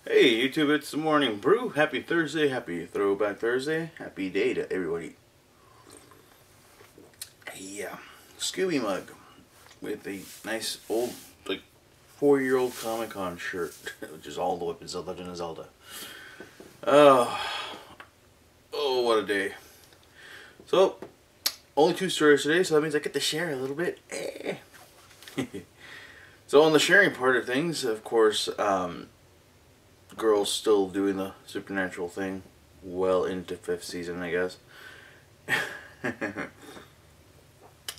Hey YouTube, it's the morning brew. Happy Thursday, happy Throwback Thursday, happy day to everybody. Yeah, Scooby mug with a nice old, like 4-year-old Comic Con shirt, which is all the weapons of Legend of Zelda. Oh, what a day. So, only 2 stories today, so that means I get to share a little bit. So on the sharing part of things, of course, girls still doing the supernatural thing well into 5th season, I guess.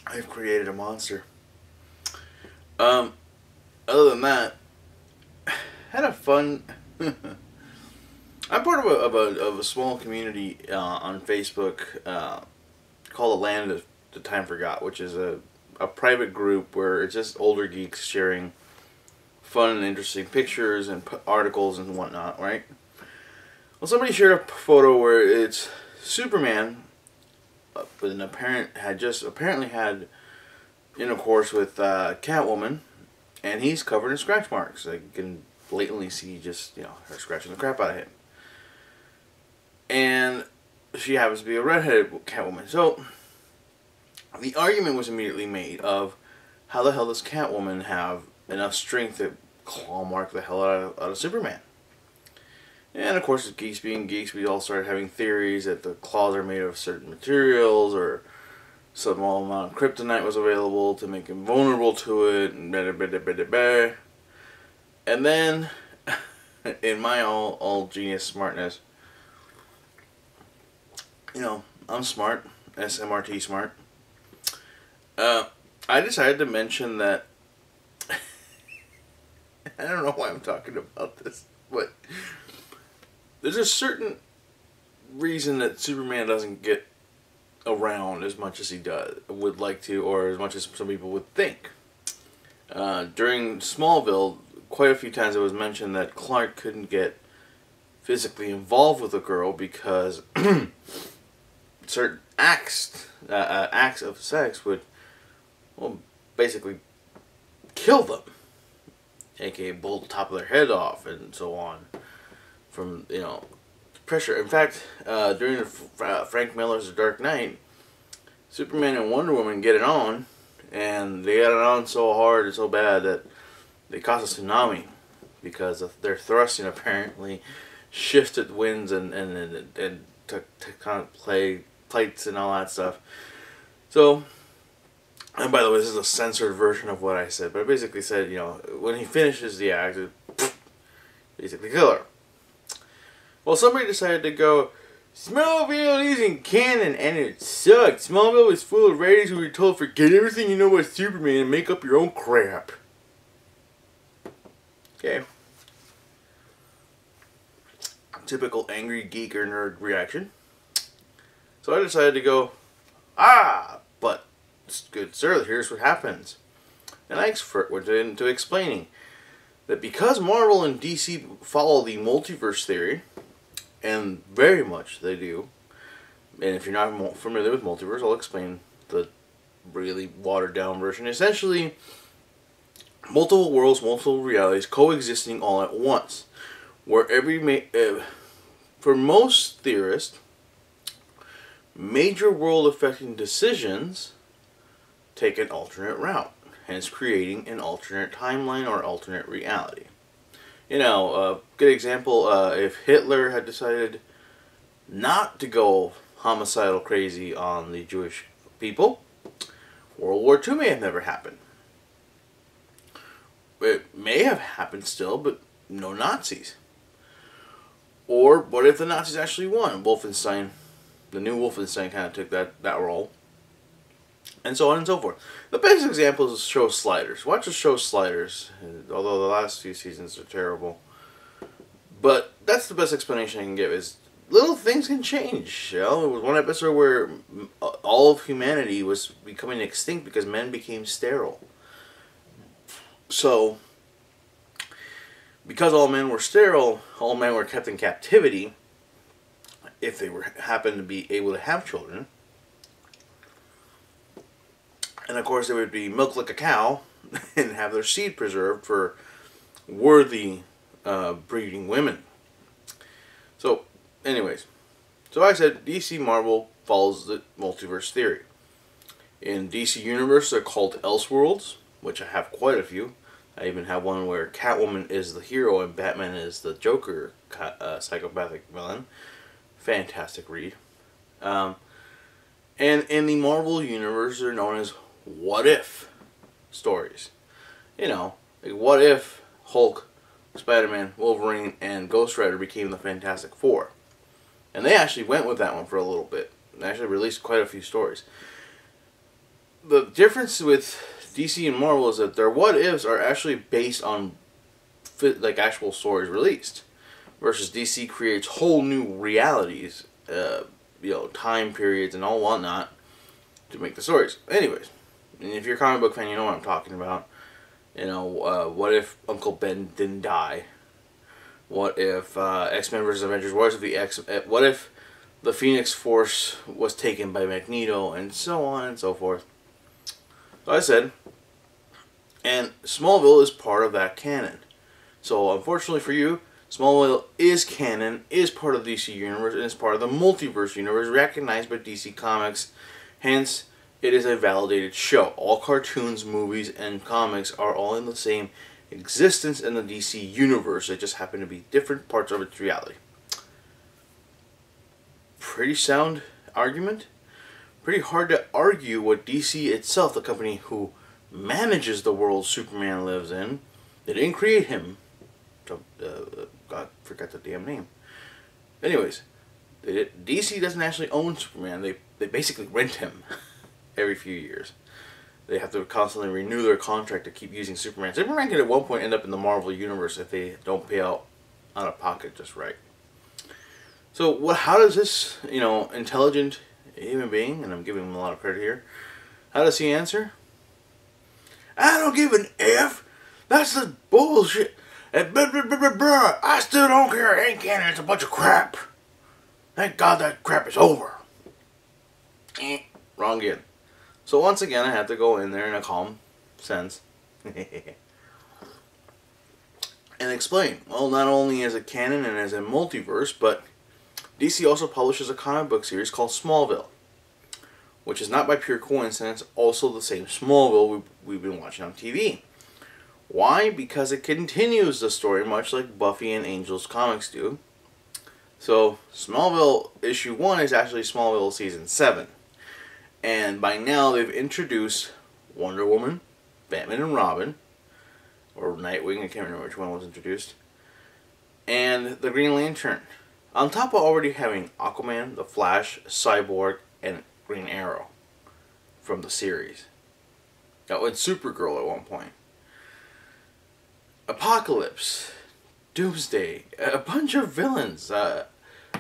I've created a monster. Other than that, had a fun. I'm part of a small community on Facebook called The Land of the Time Forgot, which is a private group where it's just older geeks sharing fun and interesting pictures and articles and whatnot, right? Well, somebody shared a photo where it's Superman, with an apparently had intercourse with Catwoman, and he's covered in scratch marks. I can blatantly see just her scratching the crap out of him, and she happens to be a redheaded Catwoman. So the argument was immediately made of how the hell does Catwoman have enough strength to claw mark the hell out of Superman? And of course, as geeks being geeks, we all started having theories that the claws are made of certain materials, or some small amount of kryptonite was available to make him vulnerable to it, and blah, blah, blah, blah, blah. And then, in my all genius smartness, I'm smart, SMRT smart. I decided to mention that. I don't know why I'm talking about this, but there's a certain reason that Superman doesn't get around as much as he would like to, or as much as some people would think. During Smallville, quite a few times it was mentioned that Clark couldn't get physically involved with a girl because certain acts of sex would, well, basically kill them, aka blow the top of their head off and so on, from pressure. In fact, during Frank Miller's The Dark Knight, Superman and Wonder Woman get it on, and they got it on so hard and so bad that they caused a tsunami because of their thrusting apparently shifted winds and tectonic plates and all that stuff. So, and by the way, this is a censored version of what I said, but I basically said, when he finishes the act, basically kill her. Well, somebody decided to go, Smallville isn't canon and it sucked. Smallville was full of writers who were told, forget everything you know about Superman and make up your own crap. Okay. Typical angry geek or nerd reaction. So I decided to go, but good sir, here's what happens. And I went into explaining that because Marvel and DC follow the multiverse theory, and very much they do, and if you're not familiar with multiverse, I'll explain the really watered down version. Essentially, multiple worlds, multiple realities coexisting all at once, where for most theorists, major world affecting decisions take an alternate route, hence creating an alternate timeline or alternate reality. Good example, if Hitler had decided not to go homicidal crazy on the Jewish people, World War II may have never happened. It may have happened still, but no Nazis. Or what if the Nazis actually won? Wolfenstein, the new Wolfenstein kind of took that role. And so on and so forth. The best example is the show Sliders. Watch the show Sliders, although the last few seasons are terrible. But that's the best explanation I can give, is little things can change. There was one episode where all of humanity was becoming extinct because men became sterile. So, because all men were sterile, all men were kept in captivity, if they happened to be able to have children. And of course, they would be milked like a cow and have their seed preserved for worthy breeding women. So, anyways, so I said DC Marvel follows the multiverse theory. In DC Universe, they're called Elseworlds, which I have quite a few. I even have one where Catwoman is the hero and Batman is the Joker, psychopathic villain. Fantastic read. And in the Marvel Universe, they're known as what if stories. You know, like what if Hulk, Spider-Man, Wolverine, and Ghost Rider became the Fantastic Four. And they actually went with that one for a little bit. They actually released quite a few stories. The difference with DC and Marvel is that their what ifs are actually based on like actual stories released, versus DC creates whole new realities, time periods and all whatnot to make the stories. Anyways, and if you're a comic book fan, you know what I'm talking about. What if Uncle Ben didn't die? What if X-Men vs. Avengers? What if the Phoenix Force was taken by Magneto, and so on and so forth. So I said, and Smallville is part of that canon. So unfortunately for you, Smallville is canon, is part of the DC Universe, and is part of the Multiverse Universe recognized by DC Comics. Hence, it is a validated show. All cartoons, movies, and comics are all in the same existence in the DC Universe. They just happen to be different parts of its reality. Pretty sound argument. Pretty hard to argue what DC itself, the company who manages the world Superman lives in, they didn't create him. God, forgot the damn name. Anyways, DC doesn't actually own Superman. They basically rent him every few years. They have to constantly renew their contract to keep using Superman. Superman could at one point end up in the Marvel Universe if they don't pay out of pocket just right. So how does this, intelligent human being, and I'm giving him a lot of credit here, how does he answer? I don't give an F. That's the bullshit. I still don't care. It ain't canon. It's a bunch of crap. Thank God that crap is over. Wrong again. So once again, I had to go in there in a calm sense and explain. Well, not only is it canon and as a multiverse, but DC also publishes a comic book series called Smallville, which is not by pure coincidence also the same Smallville we've been watching on TV. Why? Because it continues the story much like Buffy and Angel's comics do. So Smallville issue 1 is actually Smallville season 7. And by now they've introduced Wonder Woman, Batman and Robin, or Nightwing, I can't remember which one was introduced, and the Green Lantern. On top of already having Aquaman, The Flash, Cyborg, and Green Arrow from the series. Oh, and Supergirl at one point. Apocalypse, Doomsday, a bunch of villains.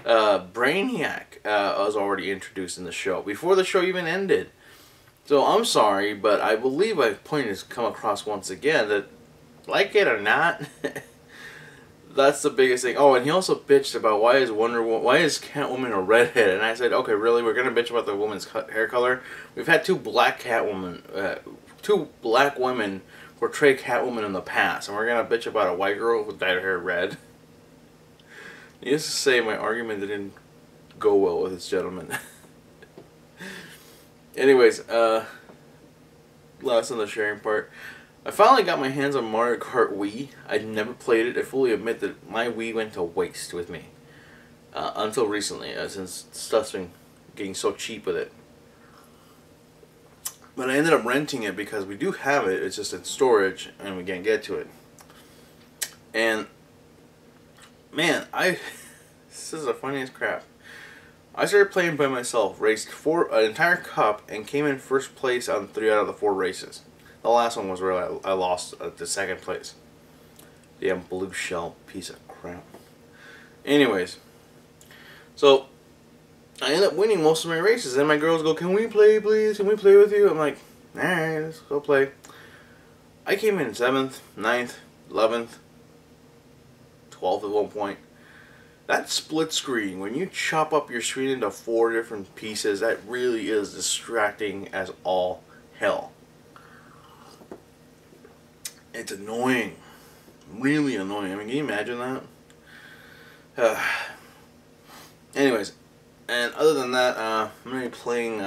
Brainiac was already introduced in the show before the show even ended. So I'm sorry, but I believe my point has come across once again that, like it or not, that's the biggest thing. Oh, and he also bitched about why is Catwoman a redhead? And I said, okay, really, we're gonna bitch about the woman's hair color? We've had two black women portray Catwoman in the past, and we're gonna bitch about a white girl with dyed her hair red. Needless to say, my argument didn't go well with this gentleman. Anyways, last on the sharing part. I finally got my hands on Mario Kart Wii. I'd never played it. I fully admit that my Wii went to waste with me. Until recently, since stuff's been getting so cheap with it. But I ended up renting it because we do have it. It's just in storage and we can't get to it. And man, this is the funniest crap. I started playing by myself, raced an entire cup, and came in first place on 3 out of the 4 races. The last one was where I lost the second place. Damn blue shell piece of crap. Anyways, so I ended up winning most of my races, and my girls go, "Can we play, please? Can we play with you?" I'm like, "Alright, let's go play." I came in 7th, 9th, 11th, 12th at one point. That split screen, when you chop up your screen into 4 different pieces, that really is distracting as all hell. It's annoying. Really annoying. I mean, can you imagine that? Anyways, and other than that, I'm going to be playing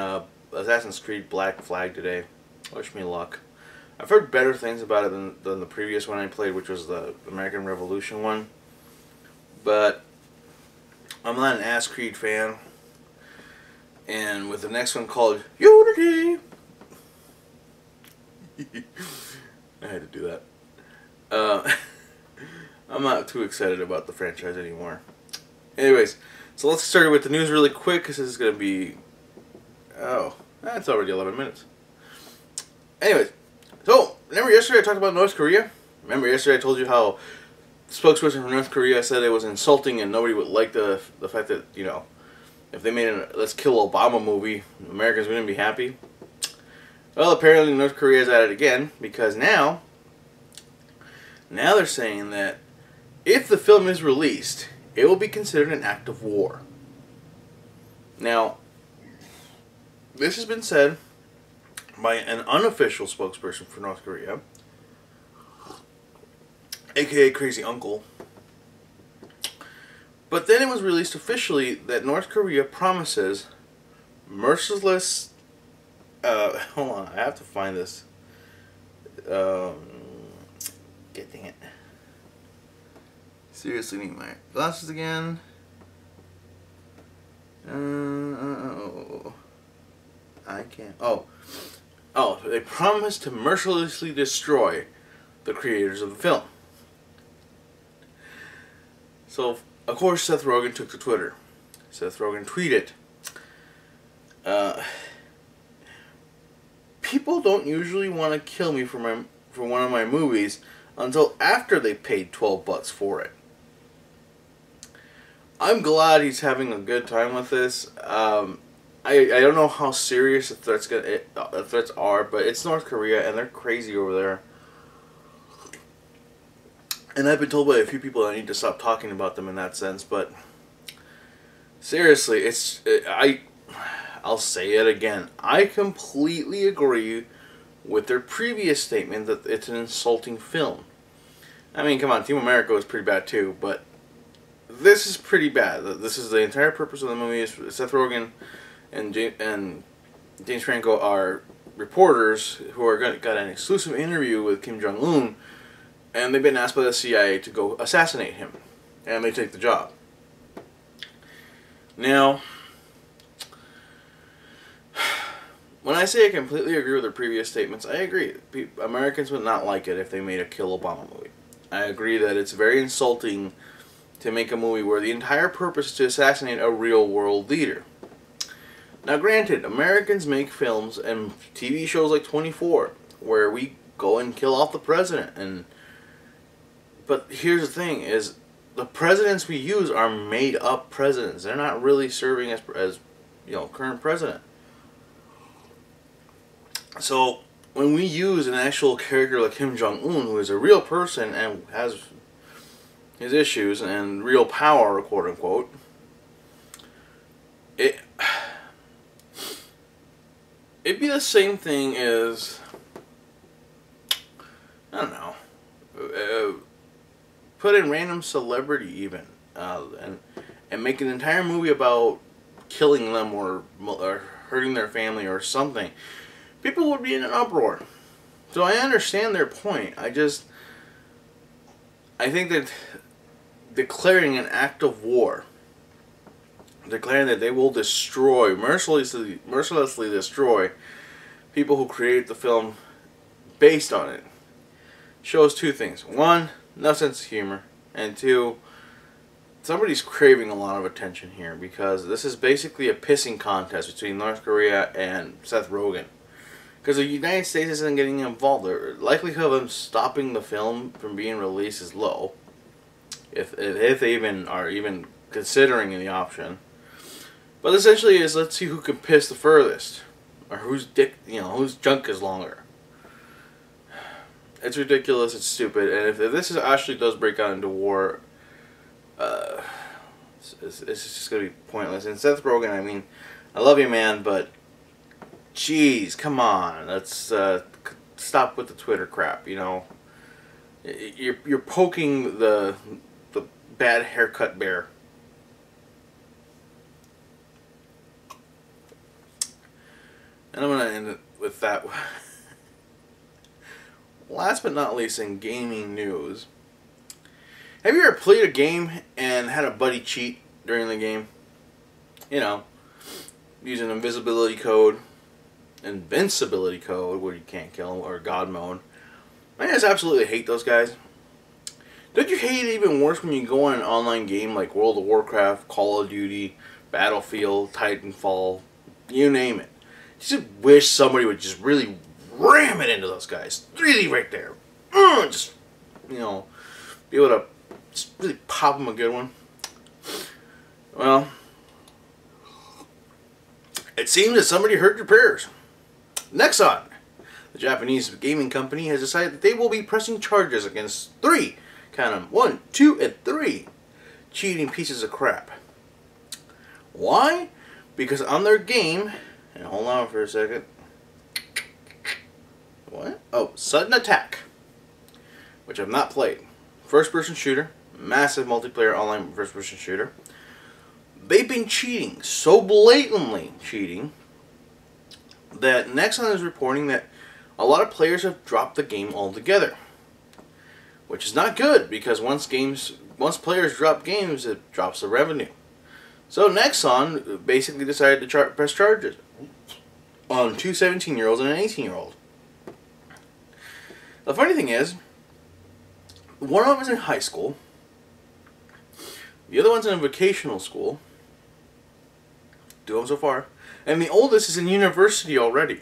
Assassin's Creed Black Flag today. Wish me luck. I've heard better things about it than the previous one I played, which was the American Revolution one. But I'm not an Ass Creed fan. And with the next one called Unity, I had to do that. I'm not too excited about the franchise anymore. Anyways, so let's start with the news really quick, because this is going to be... Oh, that's already 11 minutes. Anyways, so, remember yesterday I talked about North Korea? Remember yesterday I told you how the spokesperson from North Korea said it was insulting and nobody would like the fact that, you know, if they made a Let's Kill Obama movie, Americans wouldn't be happy? Well, apparently North Korea's at it again, because now they're saying that if the film is released, it will be considered an act of war. Now, this has been said by an unofficial spokesperson for North Korea, aka Crazy Uncle. But then it was released officially that North Korea promises merciless... hold on, I have to find this. Dang it. Seriously, need my glasses again. I can't. Oh, they promised to mercilessly destroy the creators of the film. So, of course, Seth Rogen took to Twitter. Seth Rogen tweeted, people don't usually want to kill me for one of my movies until after they paid $12 for it. I'm glad he's having a good time with this. I don't know how serious the threats are, but it's North Korea and they're crazy over there. And I've been told by a few people that I need to stop talking about them in that sense, but seriously, I'll say it again. I completely agree with their previous statement that it's an insulting film. I mean, come on, Team America was pretty bad too, but this is pretty bad. This is the entire purpose of the movie. Is Seth Rogen and James Franco are reporters who are got an exclusive interview with Kim Jong-un, and they've been asked by the CIA to go assassinate him, and they take the job. Now, when I say I completely agree with their previous statements, I agree. Americans would not like it if they made a Kill Obama movie. I agree that it's very insulting to make a movie where the entire purpose is to assassinate a real-world leader. Now, granted, Americans make films and TV shows like 24, where we go and kill off the president. But here's the thing, is the presidents we use are made-up presidents. They're not really serving as you know, current president. So, when we use an actual character like Kim Jong-un, who is a real person and has his issues and real power, quote-unquote, it'd be the same thing as, I don't know, put in random celebrity even, and make an entire movie about killing them or hurting their family or something. People would be in an uproar. So I understand their point. I think that declaring an act of war, declaring that they will destroy, mercilessly destroy people who created the film based on it, shows two things. One, no sense of humor. And two, somebody's craving a lot of attention here, because this is basically a pissing contest between North Korea and Seth Rogen. Because the United States isn't getting involved. The likelihood of them stopping the film from being released is low, if they even are considering the option. But essentially, is let's see who can piss the furthest, or whose junk is longer. It's ridiculous. It's stupid. And if this actually does break out into war, it's just gonna be pointless. And Seth Rogen, I mean, I love you, man, but jeez, come on, let's stop with the Twitter crap, you know. You're poking the bad haircut bear. And I'm gonna end it with that. Last but not least, in gaming news, have you ever played a game and had a buddy cheat during the game? You know, using invincibility code, where you can't kill him, or God mode. I just absolutely hate those guys. Don't you hate it even worse when you go on an online game like World of Warcraft, Call of Duty, Battlefield, Titanfall, you name it? You just wish somebody would just really ram it into those guys. Really right there. Just, you know, be able to just really pop them a good one. Well, it seems that somebody heard your prayers. Nexon, the Japanese gaming company, has decided that they will be pressing charges against 3, count them, 1, 2, and 3, cheating pieces of crap. Why? Because on their game, and hold on for a second. What? Oh, Sudden Attack, which I've not played. First-person shooter, massive multiplayer online first-person shooter. They've been cheating, so blatantly cheating, that Nexon is reporting that a lot of players have dropped the game altogether. Which is not good, because once players drop games, it drops the revenue. So Nexon basically decided to press charges on 2 17-year-olds and an 18-year-old. The funny thing is, one of them is in high school, the other one's in a vocational school, 2 of them so far, and the oldest is in university already.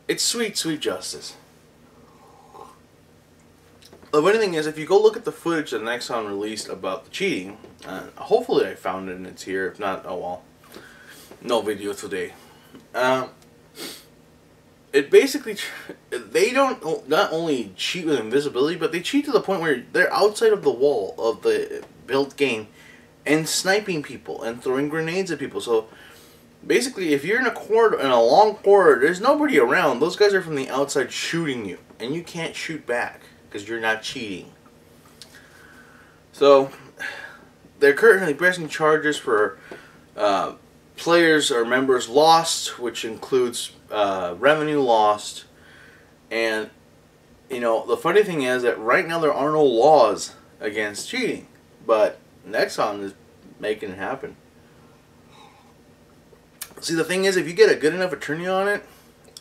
It's sweet, sweet justice. The funny thing is, if you go look at the footage that Nexon released about the cheating, hopefully I found it and it's here. If not, oh well. No video today. It basically, they don't not only cheat with invisibility, but they cheat to the point where they're outside of the wall of the built game and sniping people and throwing grenades at people. So basically, if you're in a long corridor, there's nobody around. Those guys are from the outside shooting you, and you can't shoot back because you're not cheating. So they're currently pressing charges for players or members lost, which includes revenue lost. And you know, the funny thing is that right now there are no laws against cheating, but Nexon is making it happen. See, the thing is, if you get a good enough attorney on it,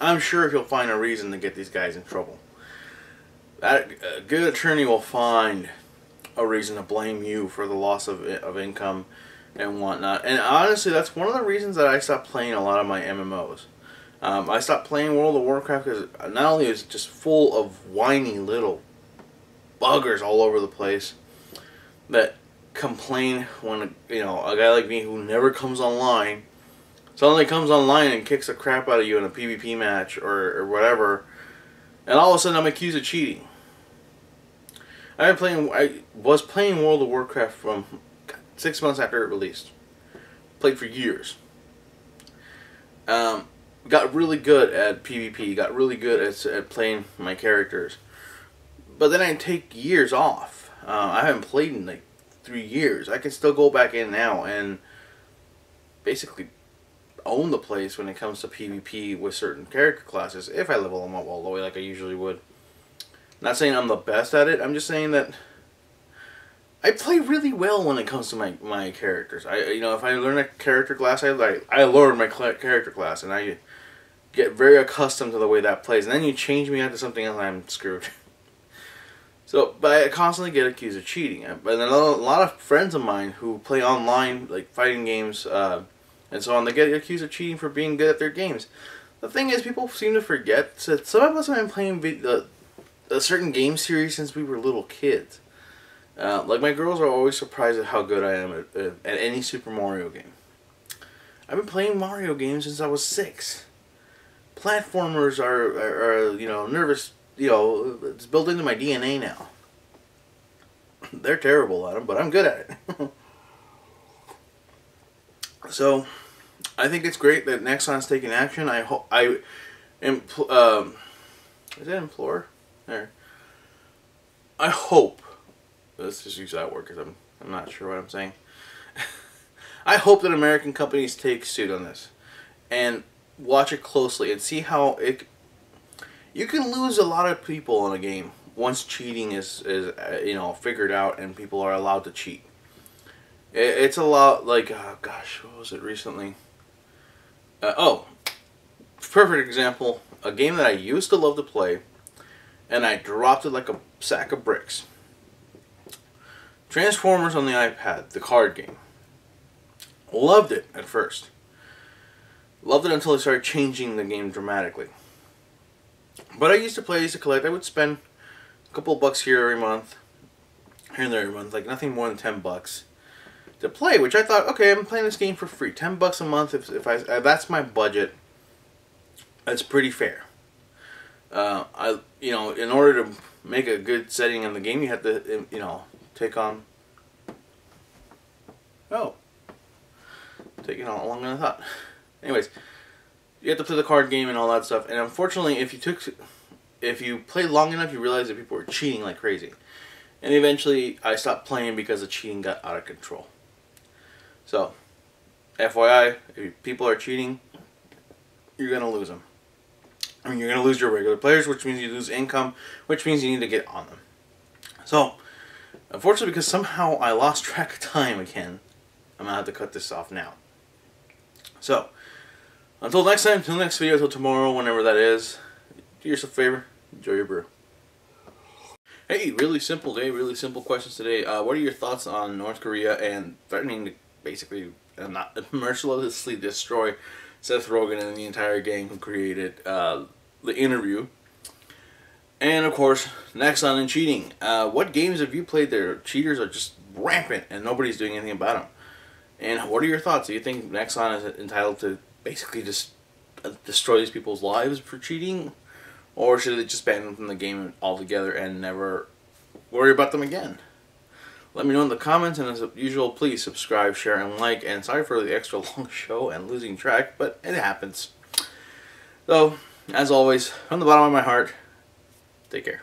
I'm sure he'll find a reason to get these guys in trouble. A good attorney will find a reason to blame you for the loss of income and whatnot. And honestly, that's one of the reasons that I stopped playing a lot of my MMOs. I stopped playing World of Warcraft because not only is it just full of whiny little buggers all over the place that complain when, you know, a guy like me who never comes online suddenly comes online and kicks the crap out of you in a PvP match or whatever, and all of a sudden I'm accused of cheating. I was playing World of Warcraft from 6 months after it released. Played for years. Got really good at PvP. Got really good at playing my characters. But then I take years off. I haven't played in like 3 years. I can still go back in now and basically own the place when it comes to PvP with certain character classes, if I level them up all the way like I usually would. Not saying I'm the best at it, I'm just saying that I play really well when it comes to my characters. You know, if I learn a character class, I learn my character class, and I get very accustomed to the way that plays. And then you change me out to something else, and I'm screwed. So, but I constantly get accused of cheating. But a lot of friends of mine who play online, like fighting games, and so on, they get accused of cheating for being good at their games. The thing is, people seem to forget that some of us have been playing a certain game series since we were little kids. Like, my girls are always surprised at how good I am at any Super Mario game. I've been playing Mario games since I was 6. Platformers are you know, nervous, you know, it's built into my DNA now. They're terrible at them, but I'm good at it. So, I think it's great that Nexon's taking action. I am Is it implore? There. I hope. Let's just use that word because I'm not sure what I'm saying. I hope that American companies take suit on this and watch it closely and see how it. You can lose a lot of people in a game once cheating is figured out and people are allowed to cheat. It's a lot like gosh, what was it recently? Perfect example. A game that I used to love to play, and I dropped it like a sack of bricks. Transformers on the iPad, the card game. Loved it at first. Loved it until they started changing the game dramatically. But I used to play, I used to collect. I would spend a couple of bucks here every month, here and there every month, like nothing more than $10 to play. Which I thought, okay, I'm playing this game for free, $10 a month. If that's my budget, that's pretty fair. In order to make a good setting in the game, you have to, take on. Oh, taking on longer than I thought. Anyways, you have to play the card game and all that stuff. And unfortunately, if you play long enough, you realize that people were cheating like crazy. And eventually, I stopped playing because the cheating got out of control. So, FYI, if people are cheating, you're gonna lose them. I mean, you're gonna lose your regular players, which means you lose income, which means you need to get on them. So, unfortunately, because somehow I lost track of time again, I'm gonna have to cut this off now. So, until next time, until next video, until tomorrow, whenever that is, do yourself a favor, enjoy your brew. Hey, really simple day, really simple questions today. What are your thoughts on North Korea and threatening to basically not mercilessly destroy Seth Rogen and the entire gang who created the interview? And of course, Nexon and cheating. What games have you played there? Cheaters are just rampant and nobody's doing anything about them. And what are your thoughts? Do you think Nexon is entitled to basically just destroy these people's lives for cheating? Or should they just ban them from the game altogether and never worry about them again? Let me know in the comments, and as usual, please subscribe, share, and like. And sorry for the extra long show and losing track, but it happens. So, as always, from the bottom of my heart, take care.